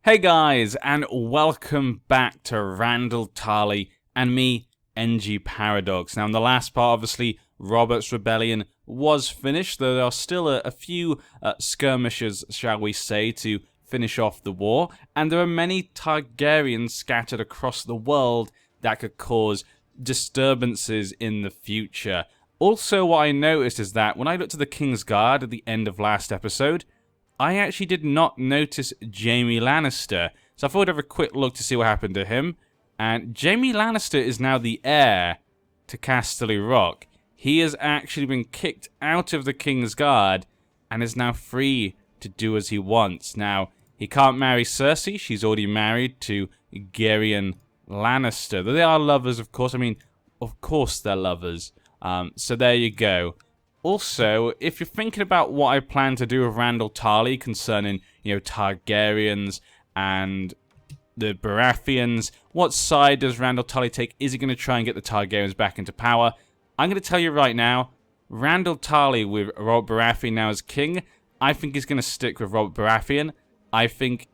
Hey guys, and welcome back to Randyll, Tarly, and me, NG Paradox. Now in the last part, obviously, Robert's rebellion was finished, though there are still a few skirmishes, shall we say, to finish off the war, and there are many Targaryens scattered across the world that could cause disturbances in the future. Also, what I noticed is that when I looked at the King's Guard at the end of last episode, I actually did not notice Jaime Lannister, so I thought I'd have a quick look to see what happened to him. And Jaime Lannister is now the heir to Casterly Rock. He has actually been kicked out of the King's Guard and is now free to do as he wants. Now, he can't marry Cersei. She's already married to Gerion Lannister. Though they are lovers, of course. I mean, of course they're lovers. So there you go. Also, if you're thinking about what I plan to do with Randyll Tarly concerning, Targaryens and the Baratheons, what side does Randyll Tarly take? Is he going to try and get the Targaryens back into power? I'm going to tell you right now, Randyll Tarly with Robert Baratheon now as king, I think he's going to stick with Robert Baratheon. I think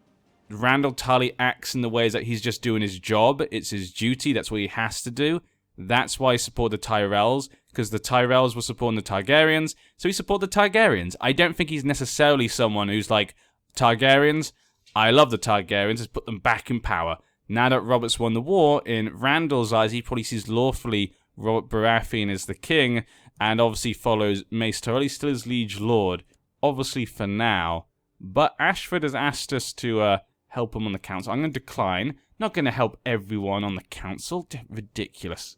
Randyll Tarly acts in the ways that he's just doing his job. It's his duty. That's what he has to do. That's why I support the Tyrells, because the Tyrells were supporting the Targaryens, so he supported the Targaryens. I don't think he's necessarily someone who's like, Targaryens, I love the Targaryens, let's put them back in power. Now that Robert's won the war, in Randyll's eyes, he probably sees lawfully Robert Baratheon as the king, and obviously follows Mace Tarly, still his liege lord, obviously for now. But Ashford has asked us to help him on the council. I'm going to decline. Not going to help everyone on the council. Ridiculous.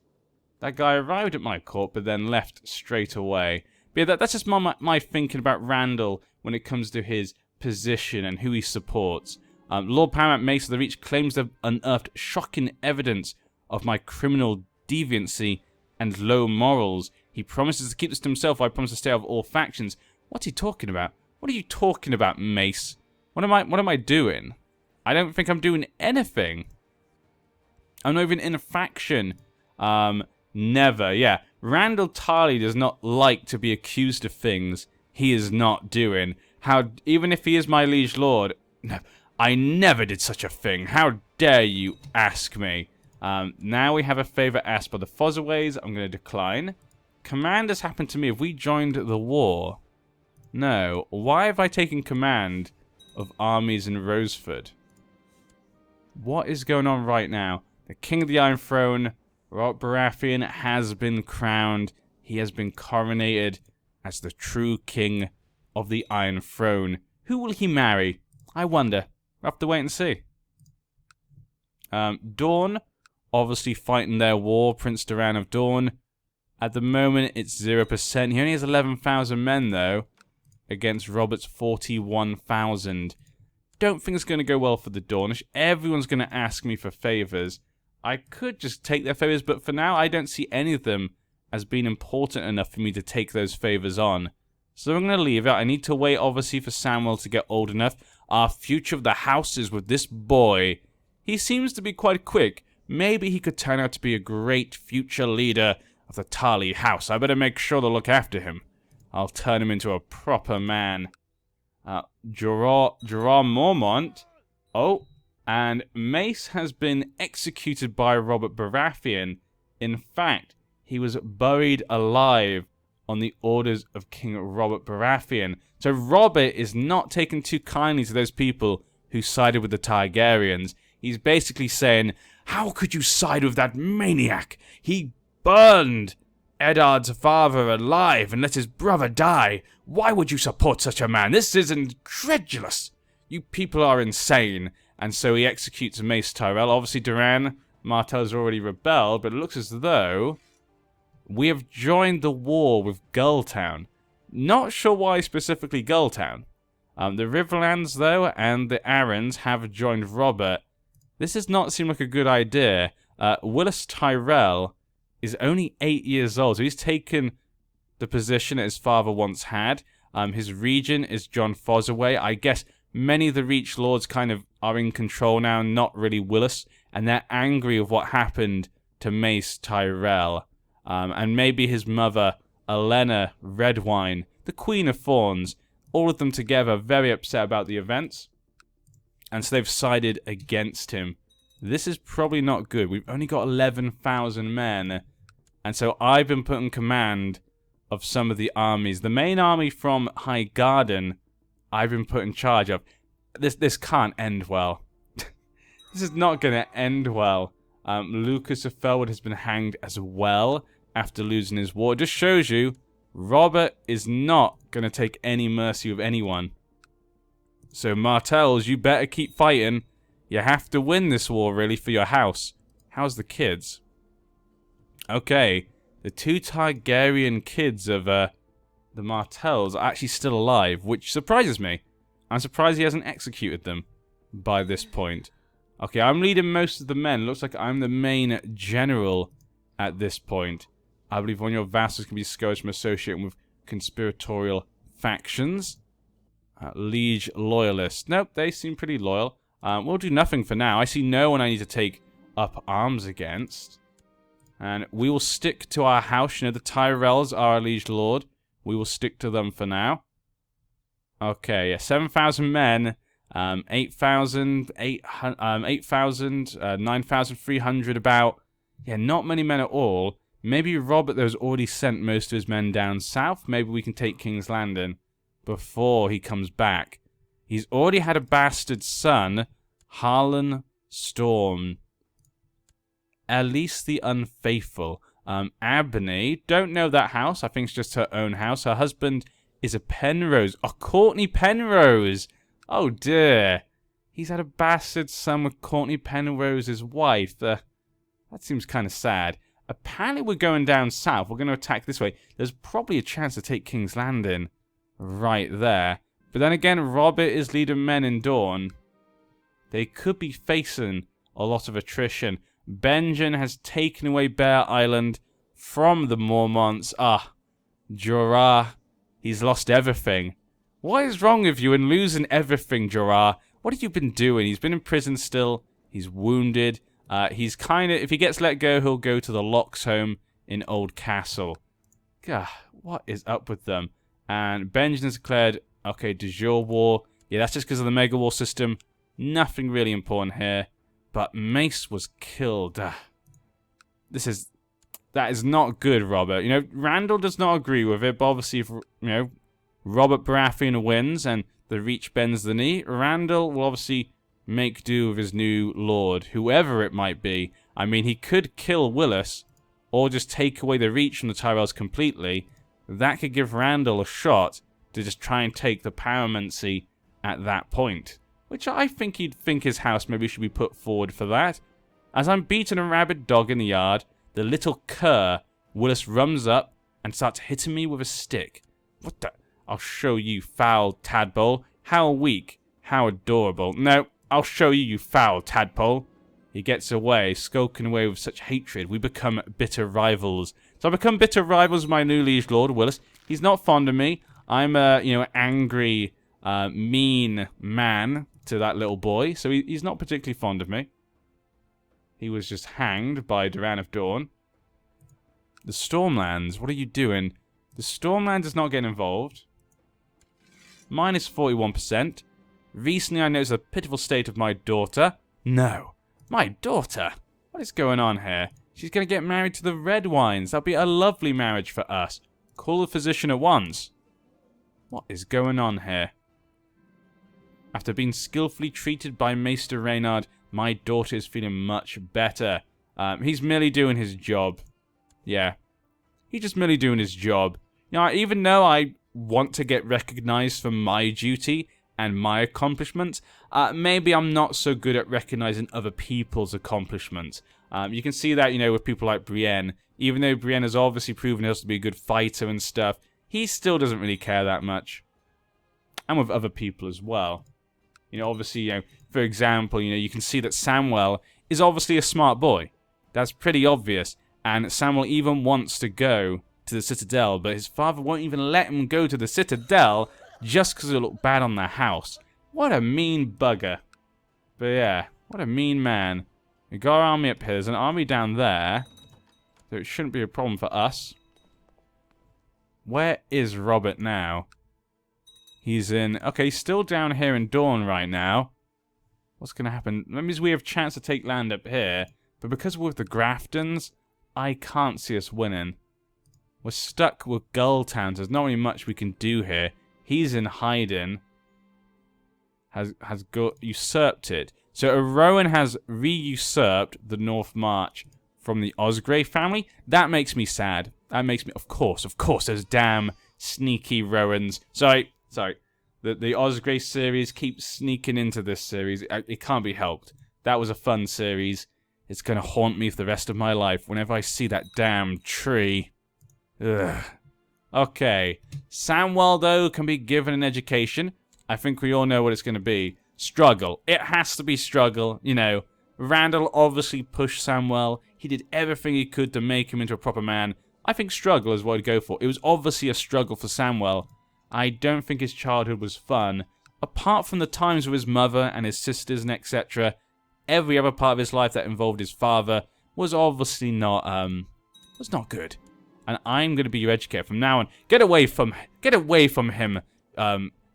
That guy arrived at my court, but then left straight away. But yeah, that's just my thinking about Randyll when it comes to his position and who he supports. Lord Paramount Mace of the Reach claims they've unearthed shocking evidence of my criminal deviancy and low morals. He promises to keep this to himself. I promise to stay out of all factions. What's he talking about? What are you talking about, Mace? What am I doing? I don't think I'm doing anything. I'm not even in a faction. Never, yeah. Randyll Tarly does not like to be accused of things he is not doing. Even if he is my liege lord, no, I never did such a thing. How dare you ask me? Now we have a favour asked by the Fossaways. I'm going to decline. Command has happened to me. Have we joined the war? No. Why have I taken command of armies in Roseford? What is going on right now? The King of the Iron Throne, Robert Baratheon, has been crowned. He has been coronated as the true king of the Iron Throne. Who will he marry? I wonder. We'll have to wait and see. Dorne, obviously fighting their war. Prince Doran of Dorne. At the moment, it's 0%. He only has 11,000 men, though, against Robert's 41,000. Don't think it's going to go well for the Dornish. Everyone's going to ask me for favors. I could just take their favors, but for now, I don't see any of them as being important enough for me to take those favors on. So I'm going to leave it. I need to wait, obviously, for Samwell to get old enough. Our future of the house is with this boy. He seems to be quite quick. Maybe he could turn out to be a great future leader of the Tarly house. I better make sure to look after him. I'll turn him into a proper man. Jorah Mormont. Oh. And Mace has been executed by Robert Baratheon. In fact, he was buried alive on the orders of King Robert Baratheon. So Robert is not taking too kindly to those people who sided with the Targaryens. He's basically saying, how could you side with that maniac? He burned Eddard's father alive and let his brother die. Why would you support such a man? This is incredulous. You people are insane. And so he executes Mace Tyrell. Obviously, Doran Martell has already rebelled, but it looks as though we have joined the war with Gulltown. Not sure why specifically Gulltown. The Riverlands, though, and the Arryns have joined Robert. This does not seem like a good idea. Willis Tyrell is only 8 years old, so he's taken the position that his father once had. His regent is John Fossaway. I guess many of the Reach Lords kind of are in control now, not really Willis, and they're angry with what happened to Mace Tyrell. And maybe his mother, Olenna Redwine, the Queen of Thorns, all of them together very upset about the events. And so they've sided against him. This is probably not good. We've only got 11,000 men. And so I've been put in command of some of the armies. The main army from High Garden, I've been put in charge of. This can't end well. This is not going to end well. Lucas of Felwood has been hanged as well after losing his war. It just shows you Robert is not going to take any mercy with anyone. So Martells, you better keep fighting. You have to win this war, really, for your house. How's the kids? Okay, the 2 Targaryen kids of the Martells are actually still alive, which surprises me. I'm surprised he hasn't executed them by this point. Okay, I'm leading most of the men. Looks like I'm the main general at this point. I believe one of your vassals can be discouraged from associating with conspiratorial factions. Liege loyalists. Nope, they seem pretty loyal. We'll do nothing for now. I see no one I need to take up arms against. And we will stick to our house. You know, the Tyrells are our liege lord. We will stick to them for now. Okay, yeah, 7,000 men. 9,300 about. Yeah, not many men at all. Maybe Robert, though, has already sent most of his men down south. Maybe we can take King's Landing before he comes back. He's already had a bastard son, Harlan Storm. Elise the Unfaithful. Abney, don't know that house. I think it's just her own house. Her husband is a Penrose. Oh, Courtney Penrose. Oh dear. He's had a bastard son with Courtney Penrose's wife. That seems kind of sad. Apparently we're going down south. We're going to attack this way. There's probably a chance to take King's Landing right there. But then again, Robert is leading men in Dawn. They could be facing a lot of attrition. Benjen has taken away Bear Island from the Mormonts. Jorah, he's lost everything. What is wrong with you in losing everything, Jorah? What have you been doing? He's been in prison still. He's wounded. He's kind of, if he gets let go, he'll go to the Locks home in Old Castle. Gah, what is up with them? And Benjen has declared, okay, de jure war. Yeah, that's just because of the Mega War system. Nothing really important here. But Mace was killed. That is not good, Robert. You know, Randyll does not agree with it, but obviously if, Robert Baratheon wins and the Reach bends the knee, Randyll will obviously make do with his new lord, whoever it might be. I mean, he could kill Willis, or just take away the Reach from the Tyrells completely. That could give Randyll a shot to just try and take the paramountcy at that point. Which I think he'd think his house maybe should be put forward for that. As I'm beating a rabid dog in the yard, the little cur, Willis, runs up and starts hitting me with a stick. What the... I'll show you, foul tadpole. How weak. How adorable. No, I'll show you, you foul tadpole. He gets away, skulking away with such hatred. We become bitter rivals. So I become bitter rivals with my new liege lord, Willis. He's not fond of me. I'm a, angry, mean man to that little boy. So he's not particularly fond of me. He was just hanged by Duran of Dawn. The Stormlands, what are you doing? The Stormlands is not getting involved. Minus 41%. Recently I noticed the pitiful state of my daughter. No. My daughter? What is going on here? She's going to get married to the Redwynes. That'll be a lovely marriage for us. Call the physician at once. What is going on here? After being skillfully treated by Maester Reynard, my daughter is feeling much better. He's merely doing his job. Yeah. He's just merely doing his job. Even though I want to get recognized for my duty and my accomplishments, maybe I'm not so good at recognizing other people's accomplishments. You can see that, with people like Brienne. Even though Brienne has obviously proven herself to be a good fighter and stuff, he still doesn't really care that much. And with other people as well. Obviously, for example, you can see that Samwell is obviously a smart boy. That's pretty obvious. And Samwell even wants to go to the Citadel, but his father won't even let him go to the Citadel just because it'll look bad on the house. What a mean bugger. But yeah, what a mean man. We got our army up here. There's an army down there, so it shouldn't be a problem for us. Where is Robert now? He's in... Okay, he's still down here in Dawn right now. What's going to happen? That means we have a chance to take land up here. But because we're with the Graftons, I can't see us winning. We're stuck with Gull Towns. There's not really much we can do here. He's in hiding. Has got usurped it. So Rowan has re-usurped the North March from the Osgrey family. That makes me sad. That makes me... Of course, those damn sneaky Rowans. Sorry. The Osgrey series keeps sneaking into this series. It can't be helped. That was a fun series. It's going to haunt me for the rest of my life whenever I see that damn tree. Ugh. Okay. Samwell, though, can be given an education. I think we all know what it's going to be. Struggle. It has to be struggle. You know, Randyll obviously pushed Samwell. He did everything he could to make him into a proper man. I think struggle is what I'd go for. It was obviously a struggle for Samwell. I don't think his childhood was fun. Apart from the times with his mother and his sisters and etc., every other part of his life that involved his father was obviously not good. And I'm going to be your educator from now on. Get away from him,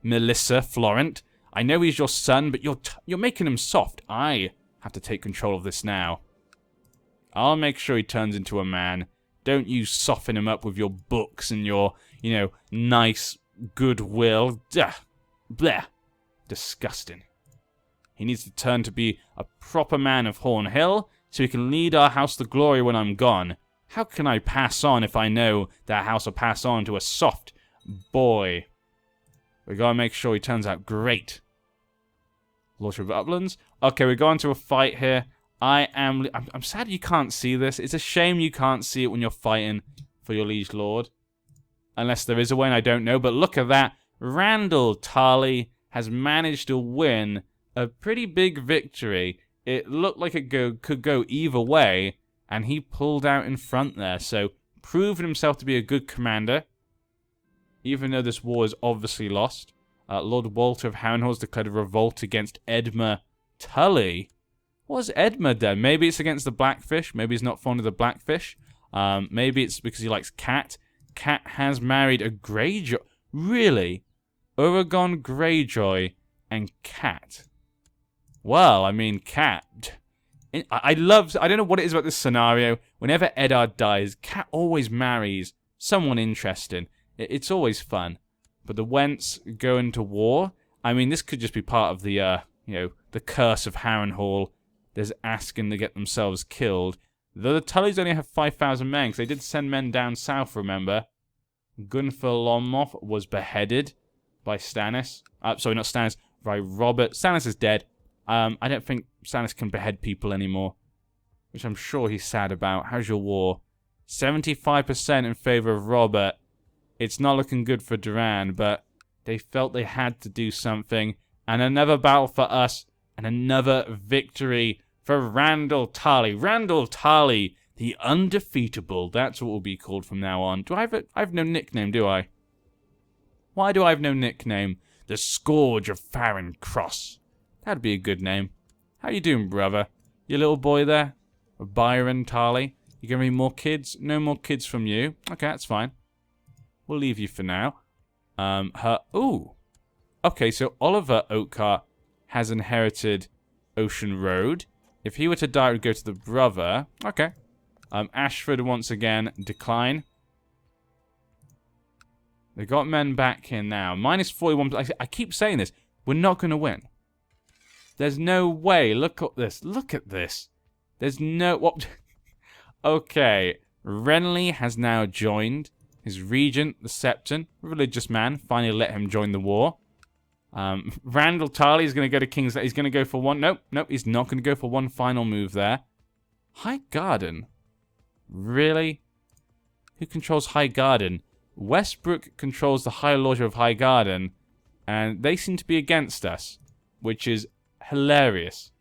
Melissa Florent. I know he's your son, but you're making him soft. I have to take control of this now. I'll make sure he turns into a man. Don't you soften him up with your books and your, nice goodwill. Duh. Blech. Disgusting. He needs to turn to be a proper man of Hornhill, so he can lead our house to glory when I'm gone. How can I pass on if I know that house will pass on to a soft boy? We gotta make sure he turns out great. Lordship of Uplands. Okay, we're going to a fight here. I'm sad you can't see this. It's a shame you can't see it when you're fighting for your liege lord. Unless there is a way and I don't know. But look at that. Randyll Tarly has managed to win a pretty big victory. It looked like it could go either way. And he pulled out in front there. So, proven himself to be a good commander. Even though this war is obviously lost. Lord Walter of Harrenhal has declared a revolt against Edmure Tully. What's Edmure done? Maybe it's against the Blackfish. Maybe he's not fond of the Blackfish. Maybe it's because he likes Cat. Cat has married a Greyjoy. Really? Uragon Greyjoy and Cat. Well, I mean, Cat. I don't know what it is about this scenario. Whenever Eddard dies, Cat always marries someone interesting. It's always fun. But the Wents go into war. I mean, this could just be part of the, the curse of Harrenhal. There's asking to get themselves killed. Though the Tullys only have 5,000 men, because they did send men down south, remember? Gunthar Lonmoth was beheaded by Stannis. Sorry, not Stannis, by Robert. Stannis is dead. I don't think Stannis can behead people anymore, which I'm sure he's sad about. How's your war? 75% in favor of Robert. It's not looking good for Duran, but they felt they had to do something. And another battle for us, and another victory for Randyll Tarly. Randyll Tarly, the undefeatable. That's what will be called from now on. I have no nickname, do I? Why do I have no nickname? The Scourge of Farron Cross. That'd be a good name. How you doing, brother? Your little boy there? Byron Tarly? You gonna be more kids? No more kids from you. Okay, that's fine. We'll leave you for now. Ooh. Okay, so Oliver Oakheart has inherited Ocean Road. If he were to die, it would go to the brother. Okay. Ashford, once again, decline. They got men back here now. Minus 41. I keep saying this. We're not going to win. There's no way. Look at this. Look at this. There's no... What? Okay. Renly has now joined. His regent, the Septon, religious man, finally let him join the war. Randyll Tarly is going to go to King's... He's going to go for one... Nope, he's not going to go for one final move there. High Garden? Really? Who controls High Garden? Westbrook controls the High Lordship of High Garden, and they seem to be against us, which is hilarious.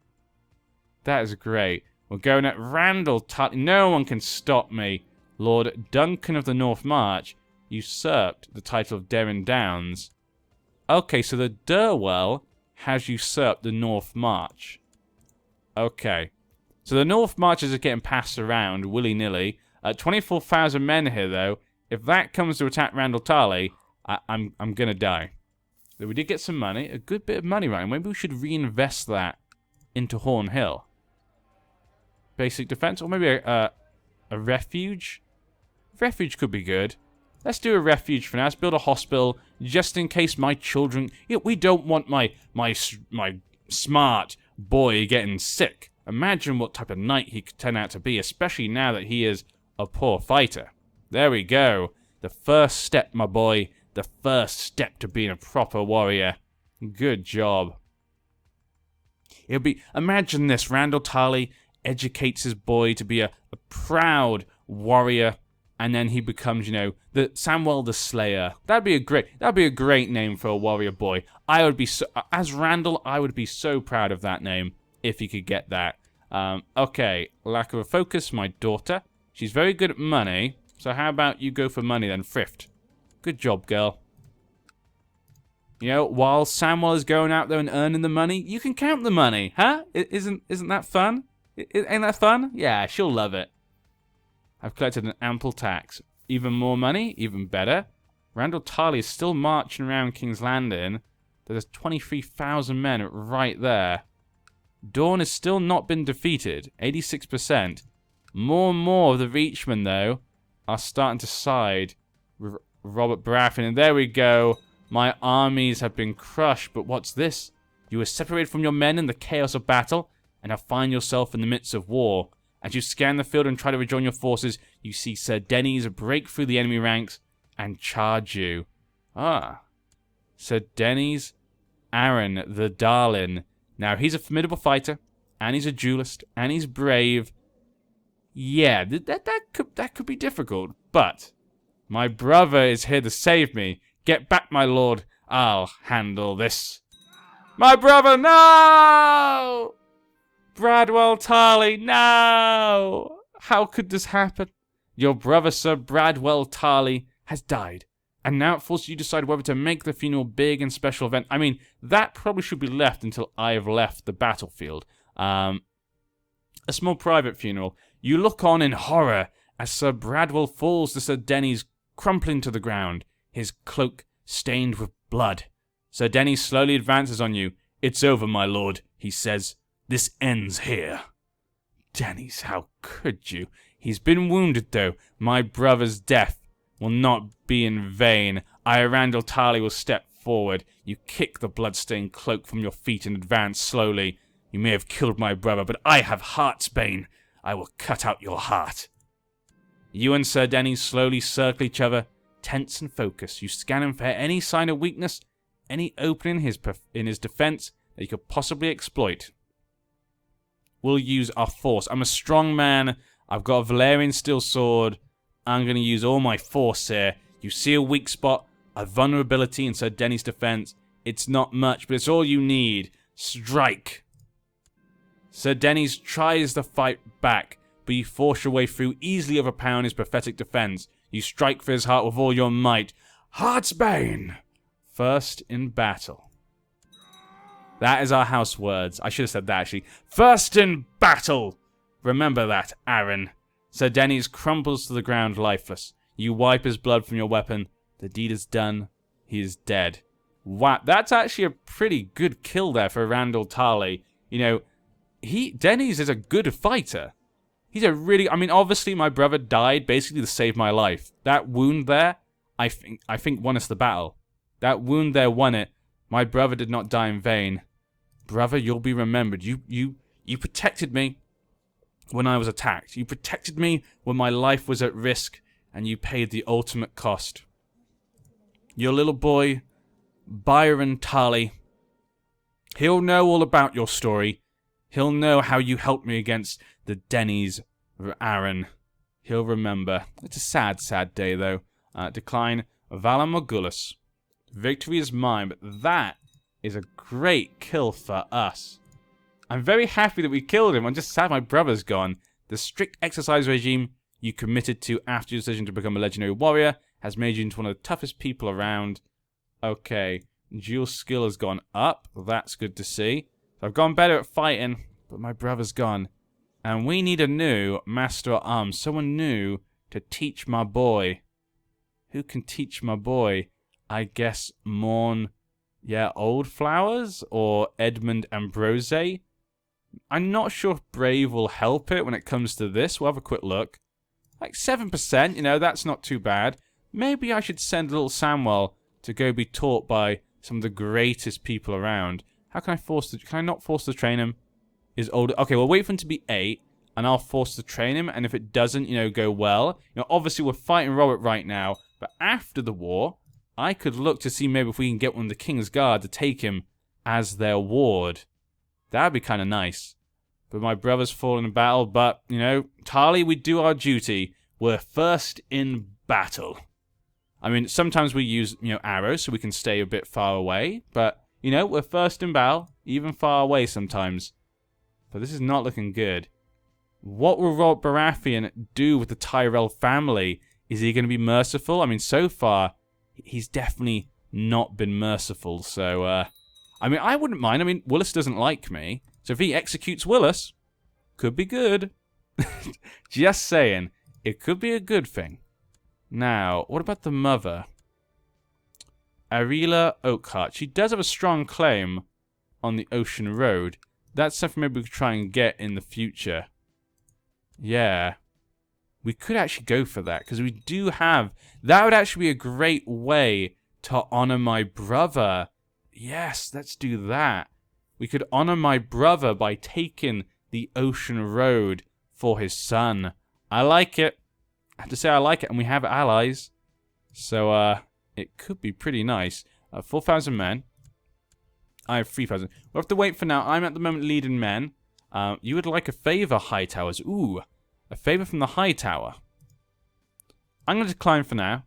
That is great. We're going at Randyll Tarly. No one can stop me. Lord Duncan of the North March usurped the title of Derrin Downs. Okay, so the Durwell has usurped the North March. Okay. So the North Marches are getting passed around willy-nilly. 24,000 men here, though. If that comes to attack Randyll Tarly, I'm going to die. So we did get some money. A good bit of money, right? Maybe we should reinvest that into Horn Hill. Basic defense, or maybe a refuge? Refuge could be good. Let's do a refuge for now. Let's build a hospital just in case my children... we don't want my smart boy getting sick. Imagine what type of knight he could turn out to be, especially now that he is a poor fighter. There we go. The first step, my boy. The first step to being a proper warrior. Good job. It'll be... Imagine this. Randyll Tarly educates his boy to be a proud warrior. And then he becomes, you know, the Samwell the Slayer. That'd be a great name for a warrior boy. I would be so, as Randyll, I would be so proud of that name if he could get that. Okay, lack of a focus, my daughter. She's very good at money. So how about you go for money then, thrift. Good job, girl. You know, while Samwell is going out there and earning the money, you can count the money, huh? Isn't that fun? Ain't that fun? Yeah, she'll love it. I've collected an ample tax. Even more money, even better. Randyll Tarly is still marching around King's Landing. There's 23,000 men right there. Dorn has still not been defeated. 86%. More and more of the Reachmen, though, are starting to side with Robert Baratheon. And there we go. My armies have been crushed. But what's this? You were separated from your men in the chaos of battle, and now find yourself in the midst of war. As you scan the field and try to rejoin your forces, you see Sir Denys break through the enemy ranks and charge you. Ah. Sir Denys Aaron the Darling. Now, he's a formidable fighter, and he's a duelist, and he's brave. Yeah, that could be difficult, but my brother is here to save me. Get back, my lord. I'll handle this. My brother, no! Bradwell Tarly, no! How could this happen? Your brother, Sir Bradwell Tarly, has died. And now it forces you to decide whether to make the funeral big and special event. I mean, that probably should be left until I have left the battlefield. A small private funeral. You look on in horror as Sir Bradwell falls to Sir Denys, crumpling to the ground, his cloak stained with blood. Sir Denys slowly advances on you. It's over, my lord, he says. This ends here. Denys, how could you? He's been wounded, though. My brother's death will not be in vain. I, Randyll Tarly, will step forward. You kick the blood-stained cloak from your feet and advance slowly. You may have killed my brother, but I have Heartsbane. I will cut out your heart. You and Sir Denys slowly circle each other, tense and focused. You scan him for any sign of weakness, any opening in his defense that you could possibly exploit. We'll use our force. I'm a strong man. I've got a Valyrian steel sword. I'm going to use all my force here. You see a weak spot, a vulnerability in Sir Denys' defense. It's not much, but it's all you need. Strike. Sir Denys tries to fight back, but you force your way through, easily overpowering his pathetic defense. You strike for his heart with all your might. Heartsbane! First in battle. That is our house words. I should have said that, actually. First in battle! Remember that, Aaron. Sir Denys crumbles to the ground lifeless. You wipe his blood from your weapon. The deed is done. He is dead. Wow, that's actually a pretty good kill there for Randyll Tarly. You know, Denys is a good fighter. He's a really... I mean, obviously my brother died basically to save my life. That wound there, I think won us the battle. That wound there won it. My brother did not die in vain. Brother, you'll be remembered. You protected me when I was attacked. You protected me when my life was at risk, and you paid the ultimate cost. Your little boy, Byron Tarly, he'll know all about your story. He'll know how you helped me against the Denys Aaron. He'll remember. It's a sad, sad day, though. Decline Valar Morghulis. Victory is mine, but that is a great kill for us. I'm very happy that we killed him. I'm just sad my brother's gone. The strict exercise regime you committed to after your decision to become a legendary warrior has made you into one of the toughest people around. Okay, dual skill has gone up. That's good to see. So I've gone better at fighting, but my brother's gone. And we need a new master at arms. Someone new to teach my boy. Who can teach my boy? I guess Morn, Old Flowers or Edmund Ambrose. I'm not sure if Brave will help it when it comes to this. We'll have a quick look. Like 7%, you know, that's not too bad. Maybe I should send little Samwell to go be taught by some of the greatest people around. How can I force to... Can I not force to train him? Is older... Okay, we'll wait for him to be 8, and I'll force to train him, and if it doesn't, you know, go well... You know, obviously we're fighting Robert right now, but after the war, I could look to see maybe if we can get one of the King's Guard to take him as their ward. That would be kind of nice. But my brother's fallen in battle, but, you know, Tarly, we do our duty. We're first in battle. I mean, sometimes we use, you know, arrows so we can stay a bit far away, but, you know, we're first in battle, even far away sometimes. But this is not looking good. What will Robert Baratheon do with the Tyrell family? Is he going to be merciful? I mean, so far, he's definitely not been merciful, so, I mean, I wouldn't mind. I mean, Willis doesn't like me. So if he executes Willis, could be good. Just saying. It could be a good thing. Now, what about the mother? Arela Oakhart. She does have a strong claim on the Ocean Road. That's something maybe we could try and get in the future. Yeah. We could actually go for that, because we do have... That would actually be a great way to honor my brother. Yes, let's do that. We could honor my brother by taking the Ocean Road for his son. I like it. I have to say I like it, and we have allies. So, it could be pretty nice. 4,000 men. I have 3,000. We'll have to wait for now. I'm at the moment leading men. You would like a favor, High Towers. Ooh, a favor from the High Tower. I'm going to decline for now.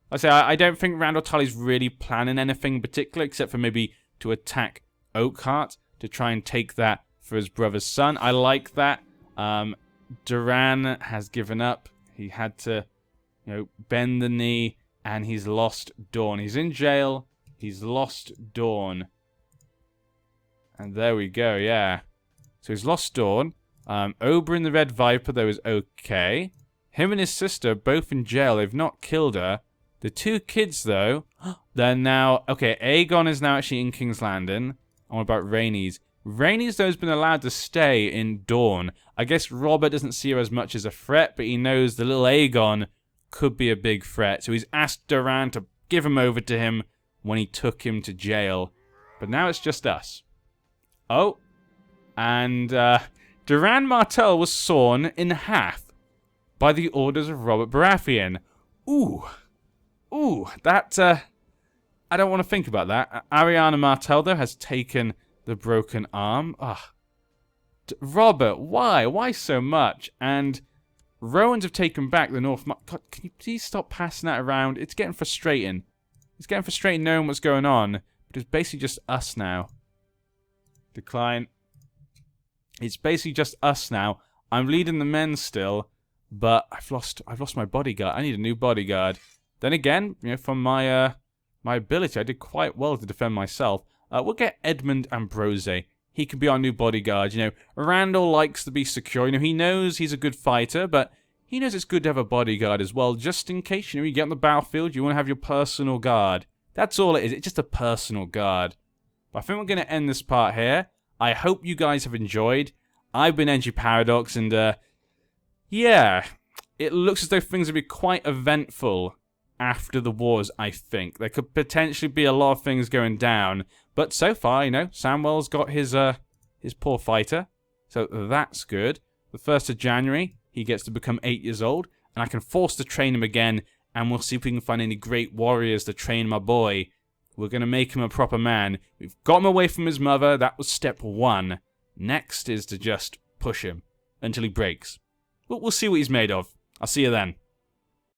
I say, I don't think Randyll Tarly's really planning anything in particular, except for maybe to attack Oakhart to try and take that for his brother's son. I like that. Duran has given up. He had to, you know, bend the knee, and he's lost Dorn. He's in jail. He's lost Dorn. And there we go, yeah. So he's lost Dorn. Oberyn the Red Viper, though, is okay. Him and his sister, both in jail. They've not killed her. The 2 kids, though, they're now... Okay, Aegon is now actually in King's Landing. And what about Rhaenys? Rhaenys, though, has been allowed to stay in Dorne. I guess Robert doesn't see her as much as a threat, but he knows the little Aegon could be a big threat. So he's asked Duran to give him over to him when he took him to jail. But now it's just us. Oh. And Duran Martell was sawn in half by the orders of Robert Baratheon. Ooh. Ooh, that, I don't want to think about that. Ariana Martell, though, has taken the broken arm. Ugh. Robert, why? Why so much? And Rowans have taken back the North... God, can you please stop passing that around? It's getting frustrating. It's getting frustrating knowing what's going on. But it's basically just us now. Decline. It's basically just us now. I'm leading the men still, but I've lost my bodyguard. I need a new bodyguard. Then again, you know, from my my ability, I did quite well to defend myself. We'll get Edmund Ambrose. He can be our new bodyguard. You know, Randyll likes to be secure. You know, he knows he's a good fighter, but he knows it's good to have a bodyguard as well, just in case, you know, you get on the battlefield, you want to have your personal guard. That's all it is. It's just a personal guard. But I think we're going to end this part here. I hope you guys have enjoyed. I've been NG Paradox, and yeah, it looks as though things will be quite eventful after the wars, I think. There could potentially be a lot of things going down, but so far, you know, Samwell's got his poor fighter, so that's good. The 1st of January, he gets to become 8 years old, and I can force to train him again, and we'll see if we can find any great warriors to train my boy. We're going to make him a proper man. We've got him away from his mother. That was step 1. Next is to just push him until he breaks. We'll see what he's made of. I'll see you then.